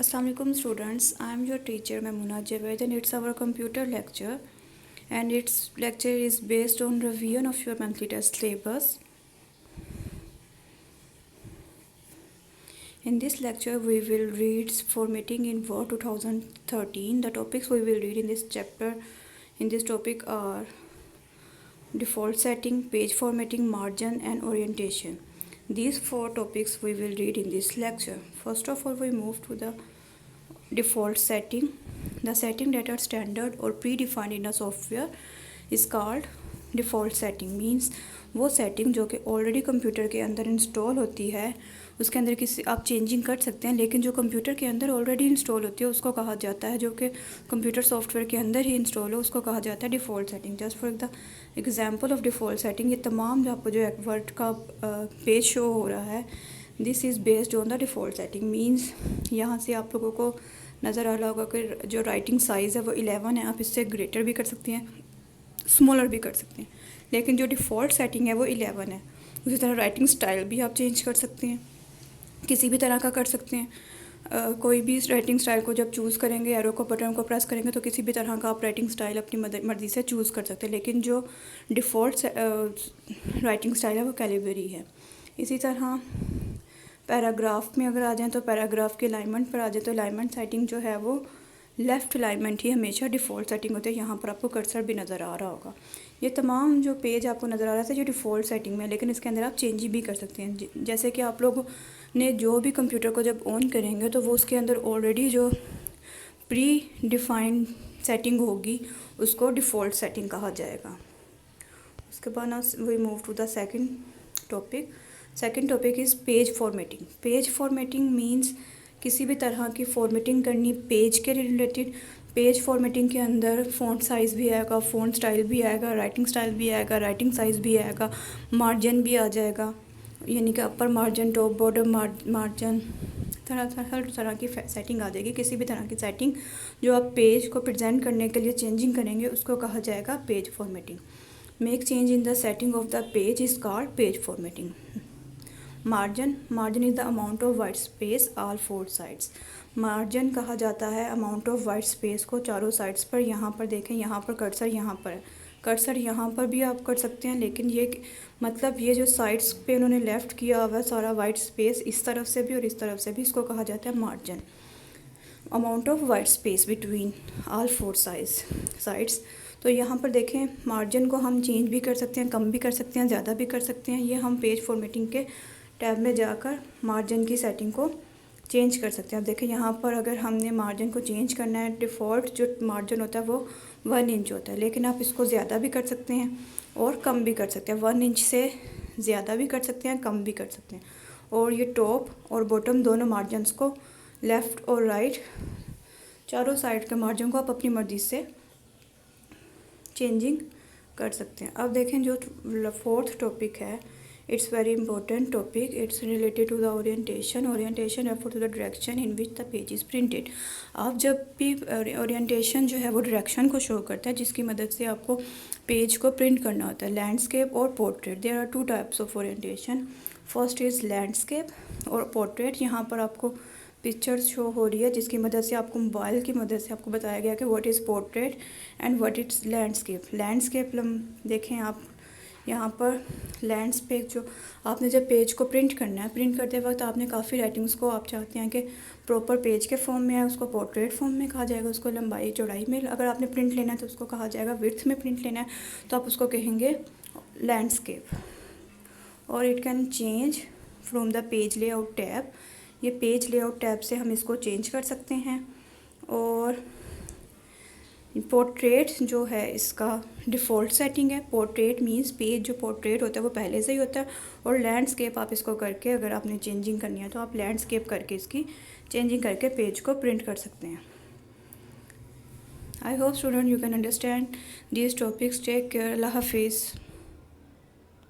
Assalamualaikum students, I am your teacher Maimuna Javed and it's our computer lecture, and its lecture is based on revision of your monthly test syllabus. In this lecture we will read formatting in Word 2013. The topics we will read in this chapter in this topic are default setting, page formatting, margin and orientation. These four topics we will read in this lecture. First of all, we move to the default setting. The setting that are standard or predefined in a software is called default setting. Means वो setting जो कि already computer के अंदर install होती है, उसके अंदर किसी आप चेंजिंग कर सकते हैं, लेकिन जो कंप्यूटर के अंदर ऑलरेडी इंस्टॉल होती है उसको कहा जाता है, जो कि कंप्यूटर सॉफ्टवेयर के अंदर ही इंस्टॉल हो उसको कहा जाता है default setting. Just for the example of default setting, ये तमाम जो आपको जो वर्ड का पेज शो हो रहा है, this is based on the default setting. Means यहाँ से आप लोगों को नज़र आ रहा होगा कि जो राइटिंग साइज़ है वो 11 है. आप इससे ग्रेटर भी कर सकती हैं, स्मॉलर भी कर सकते हैं, लेकिन जो डिफ़ॉल्ट सेटिंग है वो 11 है. उसी तरह राइटिंग स्टाइल भी आप चेंज कर सकते हैं, किसी भी तरह का कर सकते हैं. कोई भी राइटिंग स्टाइल को जब चूज़ करेंगे, एरो को बटन को प्रेस करेंगे तो किसी भी तरह का आप राइटिंग स्टाइल अपनी मर्ज़ी से चूज़ कर सकते हैं. लेकिन जो डिफ़ॉल्ट राइटिंग स्टाइल है वो कैलिबरी है. इसी तरह पैराग्राफ में अगर आ जाएँ तो पैराग्राफ के अलाइनमेंट पर आ जाए तो अलाइनमेंट सेटिंग जो है वो लेफ़्ट अलाइनमेंट ही हमेशा डिफ़ॉल्ट सेटिंग होती है. यहाँ पर आपको कर्सर भी नज़र आ रहा होगा. ये तमाम जो पेज आपको नज़र आ रहा है जो डिफ़ॉल्ट सेटिंग में है, लेकिन इसके अंदर आप चेंज भी कर सकते हैं. जैसे कि आप लोग ने जो भी कंप्यूटर को जब ऑन करेंगे तो वो उसके अंदर ऑलरेडी जो प्री डिफाइंड सेटिंग होगी उसको डिफ़ॉल्ट सेटिंग कहा जाएगा. उसके बाद ना we move to the second topic. Second topic is page formatting. Page formatting means किसी भी तरह की फॉर्मेटिंग करनी पेज के रिलेटेड. पेज फॉर्मेटिंग के अंदर फ़ॉन्ट साइज़ भी आएगा, फ़ॉन्ट स्टाइल भी आएगा, राइटिंग स्टाइल भी आएगा, राइटिंग साइज़ भी आएगा, मार्जिन भी आ जाएगा, यानी कि अपर मार्जिन, टॉप बॉर्डर मार्जिन, हर तरह की सेटिंग आ जाएगी. किसी भी तरह की सेटिंग जो आप पेज को प्रेजेंट करने के लिए चेंजिंग करेंगे उसको कहा जाएगा page formatting. Make change in the setting of the page is called page formatting. Margin is the amount of white space all four sides. Margin कहा जाता है अमाउंट ऑफ वाइट स्पेस को चारों साइड्स पर. यहाँ पर देखें, यहाँ पर कर्सर यहाँ पर है, कर्सर यहाँ पर भी आप कर सकते हैं, लेकिन ये मतलब ये जो साइड्स पे उन्होंने लेफ़्ट किया हुआ है सारा वाइट स्पेस, इस तरफ से भी और इस तरफ से भी, इसको कहा जाता है margin. Amount of white space between all four sides. तो यहाँ पर देखें, मार्जिन को हम चेंज भी कर सकते हैं, कम भी कर सकते हैं, ज़्यादा भी कर सकते हैं. ये हम पेज फॉर्मेटिंग के टैब में जाकर मार्जिन की सेटिंग को चेंज कर सकते हैं. अब देखें, यहाँ पर अगर हमने मार्जिन को चेंज करना है, डिफ़ॉल्ट जो मार्जिन होता है वो 1 इंच होता है, लेकिन आप इसको ज़्यादा भी कर सकते हैं और कम भी कर सकते हैं. 1 इंच से ज़्यादा भी कर सकते हैं, कम भी कर सकते हैं. और ये टॉप और बॉटम दोनों मार्जिनस को, लेफ़्ट और राइट चारों साइड के मार्जिन को आप अपनी मर्ज़ी से चेंजिंग कर सकते हैं. अब देखें, जो फोर्थ टॉपिक है, it's very important topic. It's related to the orientation refer to the direction in which the page is printed. आप जब भी ओरिएंटेशन जो है वो डायरेक्शन को शो करता है जिसकी मदद से आपको पेज को प्रिंट करना होता है. लैंडस्केप और portrait, there are 2 types of orientation. First is landscape और पोर्ट्रेट. यहाँ पर आपको पिक्चर्स शो हो रही है जिसकी मदद से आपको मोबाइल की मदद से आपको बताया गया कि what is portrait and what is landscape. Landscape देखें आप यहाँ पर लैंडस्केप, जो आपने जब पेज को प्रिंट करना है, प्रिंट करते वक्त आपने काफ़ी राइटिंग्स को आप चाहते हैं कि प्रॉपर पेज के फॉर्म में है, उसको पोर्ट्रेट फॉर्म में कहा जाएगा. उसको लंबाई चौड़ाई में अगर आपने प्रिंट लेना है तो उसको कहा जाएगा विड्थ में प्रिंट लेना है तो आप उसको कहेंगे लैंडस्केप. और it can change from the page layout tab. ये पेज लेआउट टैब से हम इसको चेंज कर सकते हैं. और पोर्ट्रेट जो है इसका डिफ़ॉल्ट सेटिंग है. पोर्ट्रेट मींस पेज जो पोर्ट्रेट होता है वो पहले से ही होता है. और लैंडस्केप आप इसको करके, अगर आपने चेंजिंग करनी है तो आप लैंडस्केप करके इसकी चेंजिंग करके पेज को प्रिंट कर सकते हैं. I hope student you can understand these topics. Take care. अल्लाह हाफिज़.